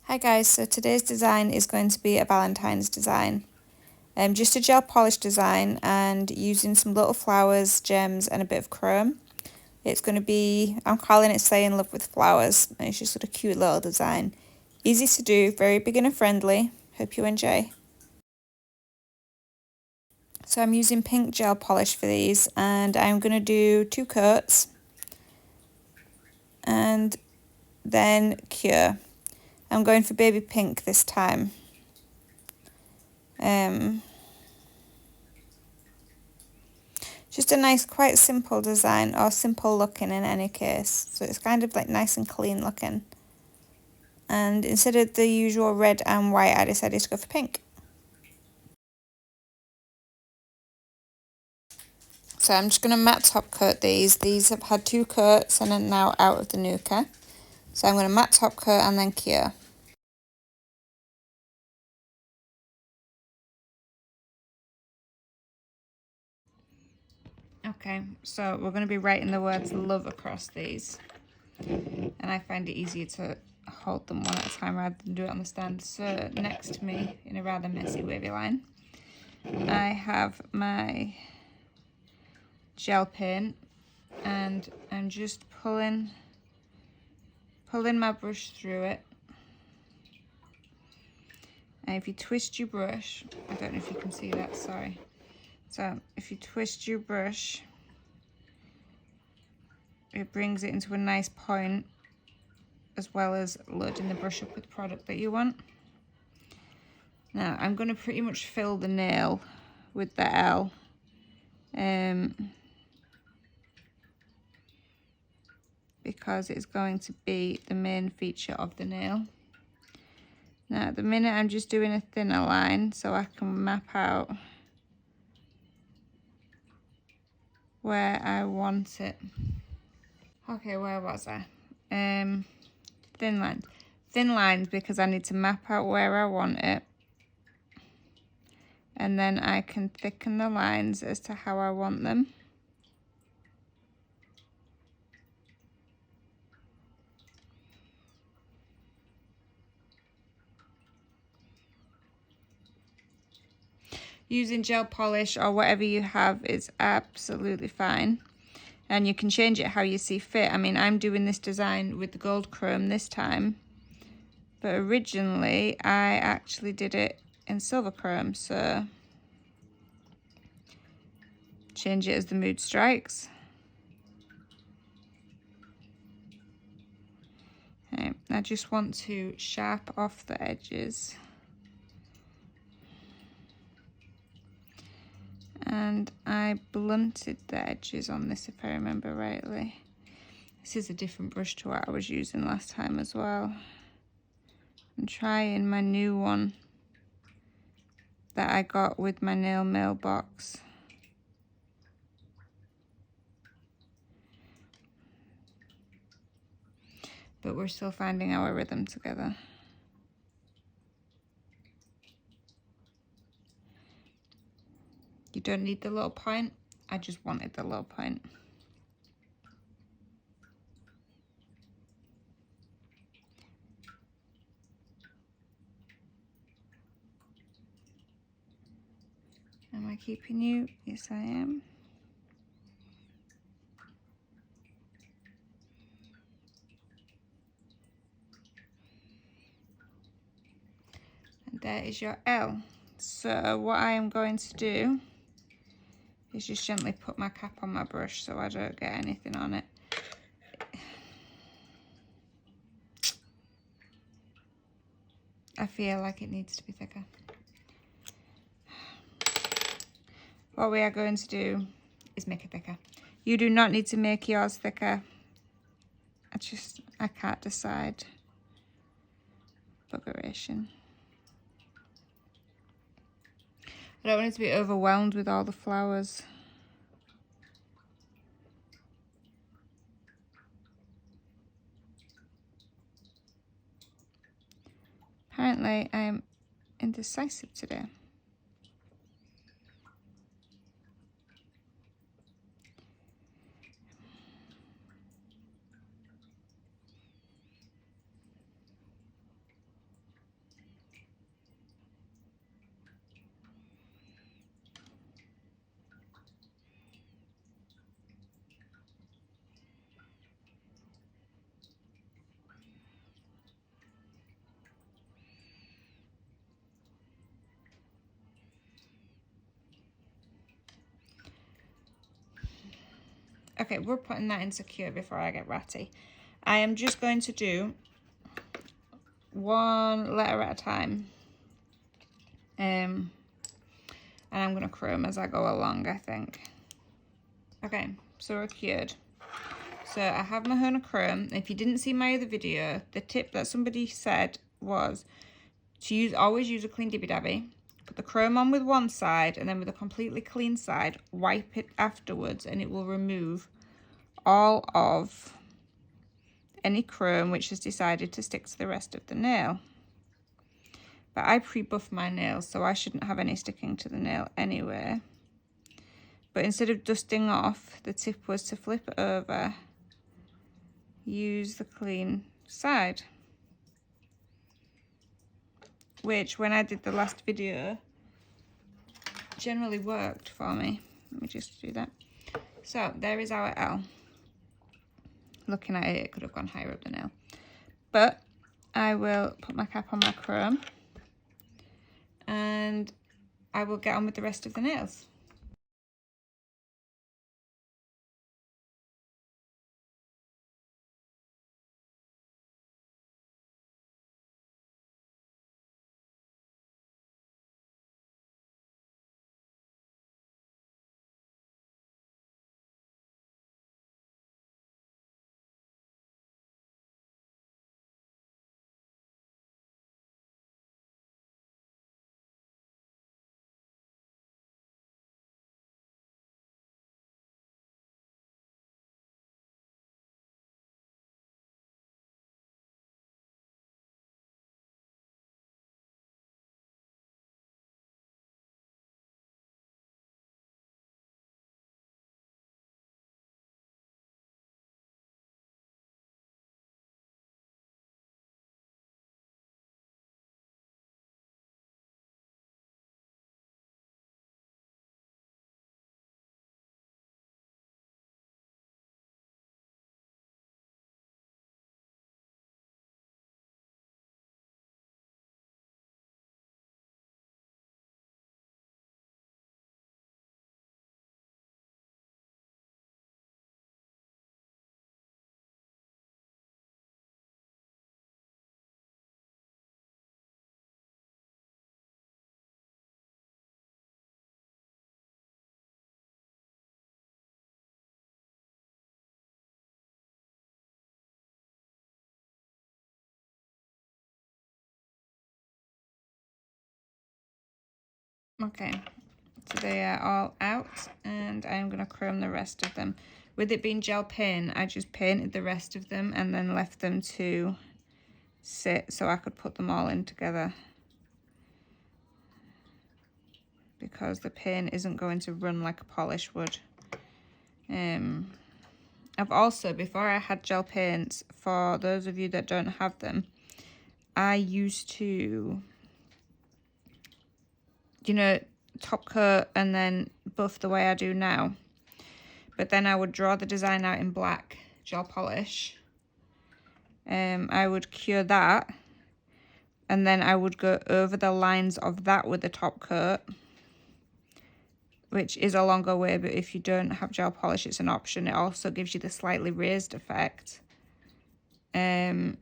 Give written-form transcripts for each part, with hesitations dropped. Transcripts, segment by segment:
Hi guys, so today's design is going to be a Valentine's design. Just a gel polish design and using some little flowers, gems and a bit of chrome. It's going to be, I'm calling it Stay in Love with Flowers, and it's just a cute little design. Easy to do, very beginner friendly. Hope you enjoy. So I'm using pink gel polish for these and I'm going to do 2 coats and then cure. I'm going for baby pink this time. Just a nice, quite simple design, or simple looking in any case. So it's kind of like nice and clean looking. And instead of the usual red and white, I decided to go for pink. So I'm just going to matte top coat these. These have had 2 coats and are now out of the nuka. So I'm going to matte top coat and then cure. Okay, so we're going to be writing the words love across these. And I find it easier to hold them one at a time rather than do it on the stand. So next to me, in a rather messy wavy line, I have my gel pen and I'm just pulling my brush through it. And if you twist your brush, I don't know if you can see that, sorry. So if you twist your brush, it brings it into a nice point, as well as loading the brush up with product that you want. Now I'm going to pretty much fill the nail with the L. Because it's going to be the main feature of the nail. Now at the minute I'm just doing a thinner line so I can map out where I want it. Okay, where was I? Thin lines. Thin lines because I need to map out where I want it. And then I can thicken the lines as to how I want them. Using gel polish or whatever you have is absolutely fine. And you can change it how you see fit. I mean, I'm doing this design with the gold chrome this time. But originally, I actually did it in silver chrome. So, change it as the mood strikes. Okay, I just want to sharp off the edges. And I blunted the edges on this, if I remember rightly. This is a different brush to what I was using last time as well. I'm trying my new one that I got with my nail mailbox. But we're still finding our rhythm together. You don't need the little point. I just wanted the little point. Am I keeping you? Yes, I am. And there is your L. So what I am going to do is just gently put my cap on my brush so I don't get anything on it. I feel like it needs to be thicker. What we are going to do is make it thicker. You do not need to make yours thicker. I can't decide. Buggeration. I don't want it to be overwhelmed with all the flowers. Apparently, I'm indecisive today. Okay, we're putting that in secure before I get ratty. I am just going to do one letter at a time. And I'm going to chrome as I go along, I think. Okay, so we're cured. So I have my Hona chrome. If you didn't see my other video, the tip that somebody said was to always use a clean dibby dabby. Put the chrome on with one side, and then with a completely clean side, wipe it afterwards, and it will remove all of any chrome which has decided to stick to the rest of the nail. But I pre-buff my nails, so I shouldn't have any sticking to the nail anyway. But instead of dusting off, the tip was to flip it over, use the clean side. Which, when I did the last video, generally worked for me. Let me just do that. So, there is our L. Looking at it, it could have gone higher up the nail. But, I will put my cap on my chrome. And I will get on with the rest of the nails. Okay, so they are all out, and I'm going to chrome the rest of them. With it being gel paint, I just painted the rest of them and then left them to sit so I could put them all in together. Because the paint isn't going to run like a polish would. I've also, before I had gel paints, for those of you that don't have them, I used to, you know, top coat and then buff the way I do now. But then I would draw the design out in black gel polish. I would cure that, and then I would go over the lines of that with the top coat, which is a longer way, but if you don't have gel polish, it's an option. It also gives you the slightly raised effect. And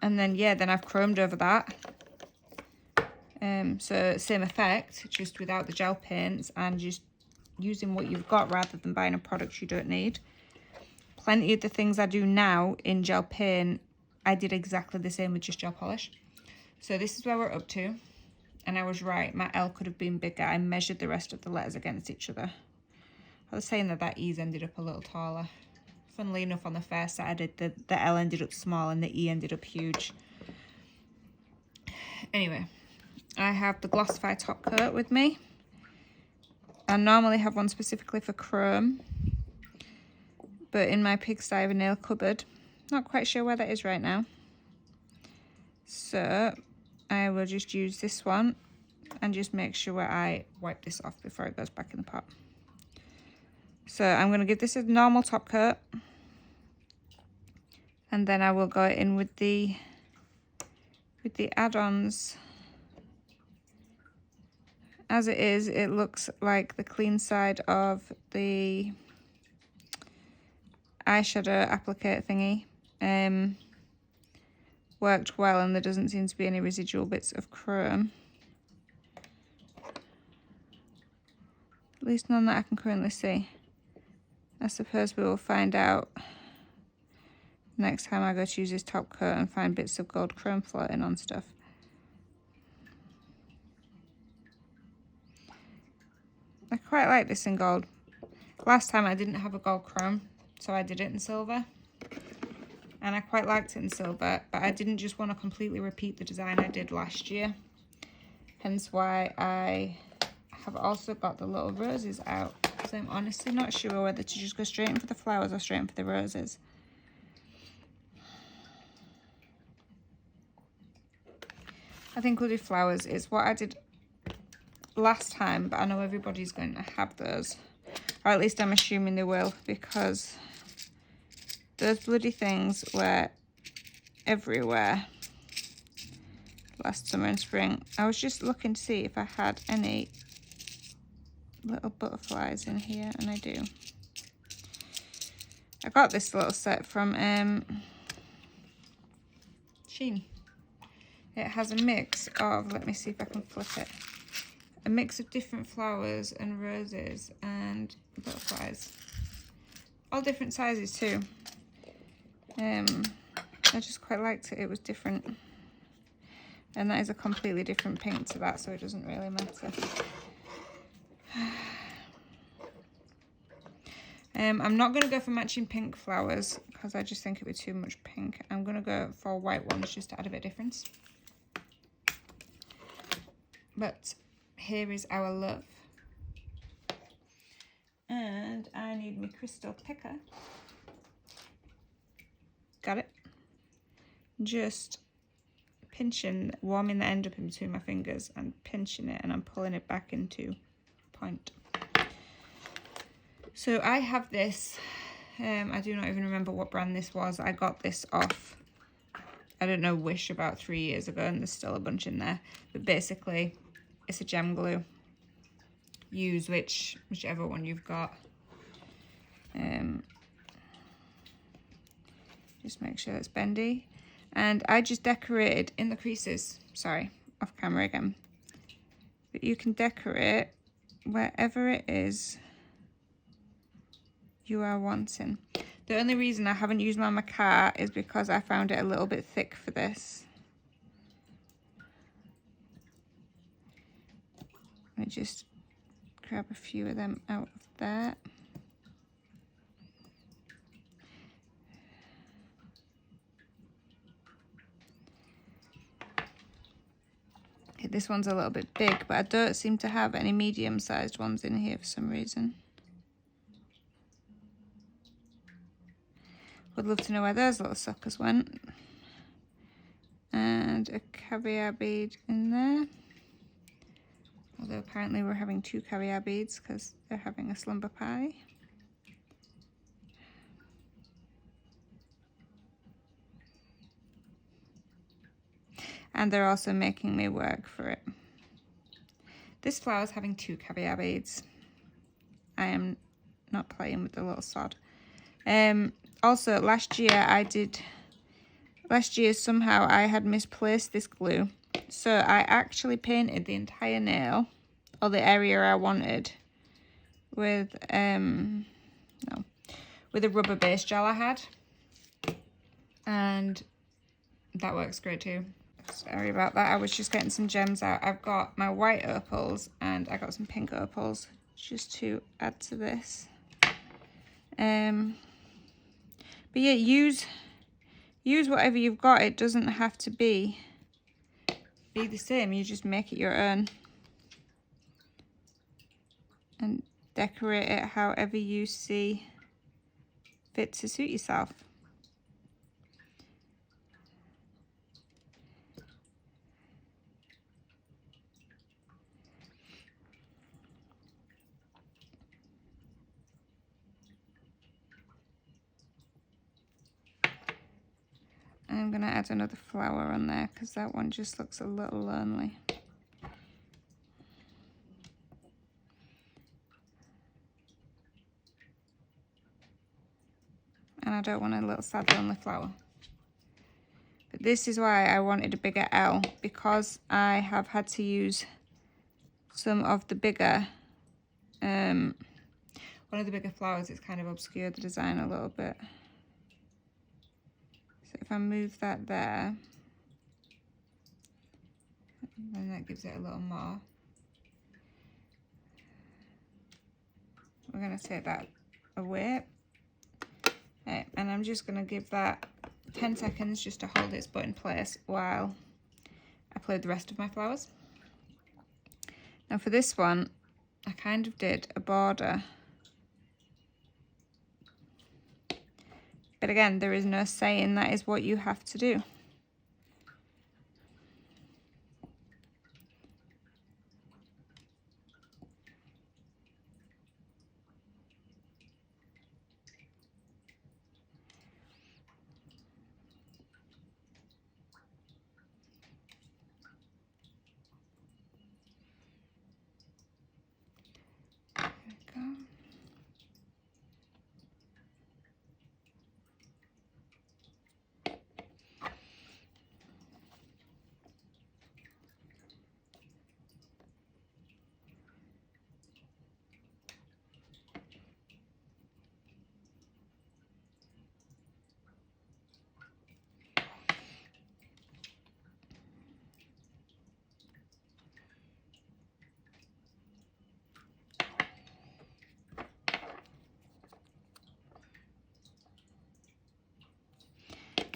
then, yeah, then I've chromed over that. So same effect, just without the gel paints and just using what you've got rather than buying a product you don't need. Plenty of the things I do now in gel paint, I did exactly the same with just gel polish. So this is where we're up to. And I was right, my L could have been bigger. I measured the rest of the letters against each other. I was saying that E's ended up a little taller. Funnily enough, on the first side, the L ended up small and the E ended up huge. Anyway, I have the Glossify top coat with me. I normally have one specifically for chrome, but in my pigsty I have a nail cupboard. Not quite sure where that is right now. So I will just use this one and just make sure I wipe this off before it goes back in the pot. So I'm going to give this a normal top coat, and then I will go in with the add-ons. As it is, it looks like the clean side of the eyeshadow applicator thingy worked well, and there doesn't seem to be any residual bits of chrome. At least none that I can currently see. I suppose we will find out next time I go to use this top coat and find bits of gold chrome floating on stuff. I quite like this in gold. Last time I didn't have a gold chrome, so I did it in silver. And I quite liked it in silver, but I didn't just want to completely repeat the design I did last year. Hence why I have also got the little roses out. So I'm honestly not sure whether to just go straight in for the flowers or straight in for the roses. I think we'll do flowers. It's what I did last time, but I know everybody's going to have those. Or at least I'm assuming they will, because those bloody things were everywhere last summer and spring. I was just looking to see if I had any little butterflies in here, and I do. I got this little set from Shein. It has a mix of, let me see if I can flip it, a mix of different flowers and roses and butterflies. All different sizes too. I just quite liked it. It was different. And that is a completely different pink to that, so it doesn't really matter. I'm not going to go for matching pink flowers because I just think it would be too much pink. I'm going to go for white ones just to add a bit of difference. But here is our love. And I need my crystal picker. Got it? Just pinching, warming the end up in between my fingers and pinching it, and I'm pulling it back into point. So I have this, I do not even remember what brand this was. I got this off, I don't know, Wish about 3 years ago, and there's still a bunch in there. But basically, it's a gem glue. Use whichever one you've got. Just make sure it's bendy. And I just decorated in the creases. Sorry, off camera again. But you can decorate wherever it is you are wanting. The only reason I haven't used my macaque is because I found it a little bit thick for this. Let me just grab a few of them out of there. This one's a little bit big, but I don't seem to have any medium-sized ones in here for some reason. Would love to know where those little suckers went. And a caviar bead in there. Although apparently we're having 2 caviar beads because they're having a slumber party. And they're also making me work for it. This flower's having 2 caviar beads. I am not playing with the little sod. Also, last year somehow I had misplaced this glue. So I actually painted the entire nail, or the area I wanted, with a rubber base gel I had. And that works great too. Sorry about that, I was just getting some gems out. I've got my white opals and I got some pink opals just to add to this. But yeah, use whatever you've got. It doesn't have to be the same. You just make it your own and decorate it however you see fit to suit yourself. I'm going to add another flower on there because that one just looks a little lonely. I don't want a little sad lonely flower. But this is why I wanted a bigger L, because I have had to use some of the bigger, one of the bigger flowers. It's kind of obscured the design a little bit. So if I move that there, then that gives it a little more. We're going to take that away. Okay, and I'm just going to give that 10 seconds just to hold its bud in place while I play the rest of my flowers. Now for this one, I kind of did a border. But again, there is no saying that is what you have to do.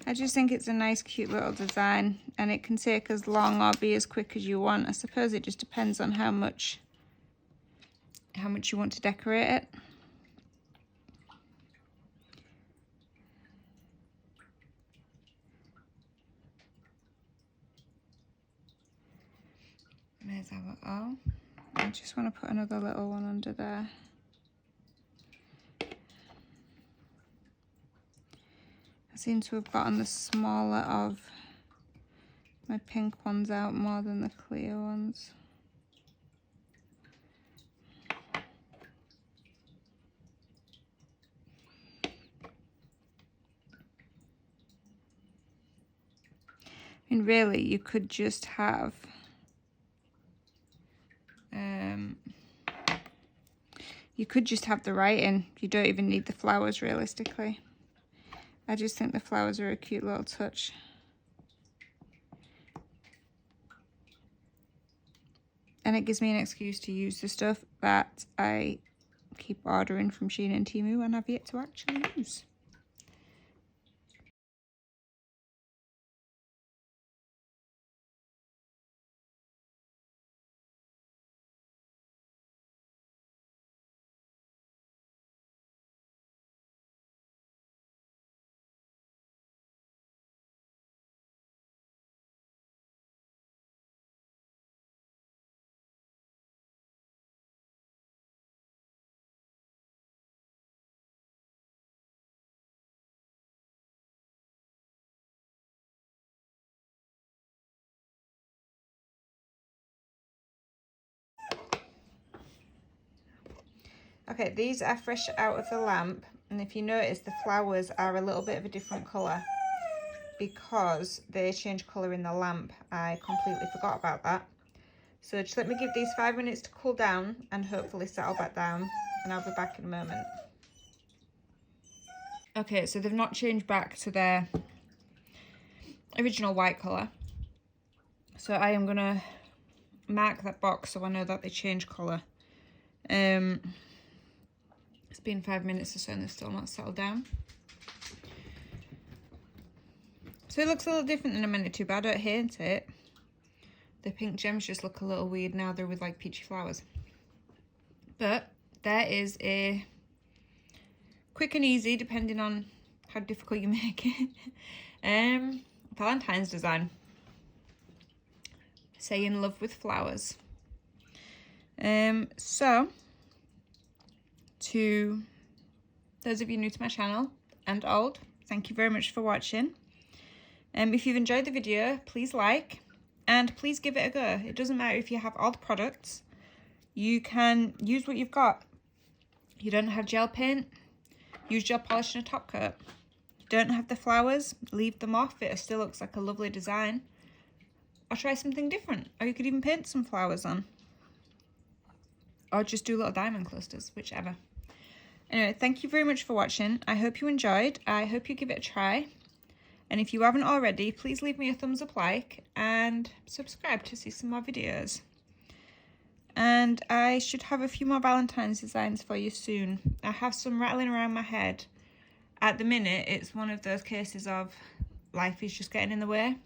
I just think it's a nice cute little design, and it can take as long or be as quick as you want. I suppose it just depends on how much you want to decorate it. There's our O. I just want to put another little one under there. I seem to have gotten the smaller of my pink ones out more than the clear ones. I mean, really, you could just have the writing. You don't even need the flowers, realistically. I just think the flowers are a cute little touch. And it gives me an excuse to use the stuff that I keep ordering from Shein and Temu and I've yet to actually use. Okay, these are fresh out of the lamp, and if you notice, the flowers are a little bit of a different colour because they change colour in the lamp. I completely forgot about that. So just let me give these 5 minutes to cool down and hopefully settle back down, and I'll be back in a moment. Okay, so they've not changed back to their original white colour. So I am going to mark that box so I know that they change colour. It's been 5 minutes or so and they're still not settled down. So it looks a little different than I meant it to, but I don't hate it. The pink gems just look a little weird now they're with like peachy flowers. But there is a quick and easy, depending on how difficult you make it, Valentine's design. Say in love with flowers. So to those of you new to my channel and old, thank you very much for watching. If you've enjoyed the video, please like and please give it a go. It doesn't matter if you have all the products, you can use what you've got. You don't have gel paint, use gel polish and a top coat. don't have the flowers, leave them off. It still looks like a lovely design. Or try something different. Or you could even paint some flowers on. Or just do little diamond clusters, whichever. Anyway, thank you very much for watching. I hope you enjoyed. I hope you give it a try. And if you haven't already, please leave me a thumbs up like and subscribe to see some more videos. And I should have a few more Valentine's designs for you soon. I have some rattling around my head. At the minute, it's one of those cases of life is just getting in the way.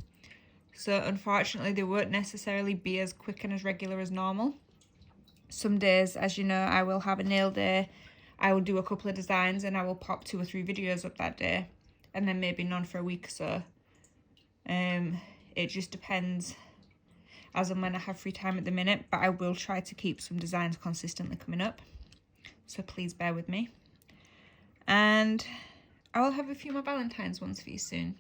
So unfortunately, they won't necessarily be as quick and as regular as normal. Some days, as you know, I will have a nail day. I will do a couple of designs and I will pop 2 or 3 videos up that day. And then maybe none for a week or so. It just depends as and when I have free time at the minute. But I will try to keep some designs consistently coming up. So please bear with me. And I will have a few more Valentine's ones for you soon.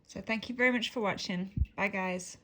So thank you very much for watching. Bye guys.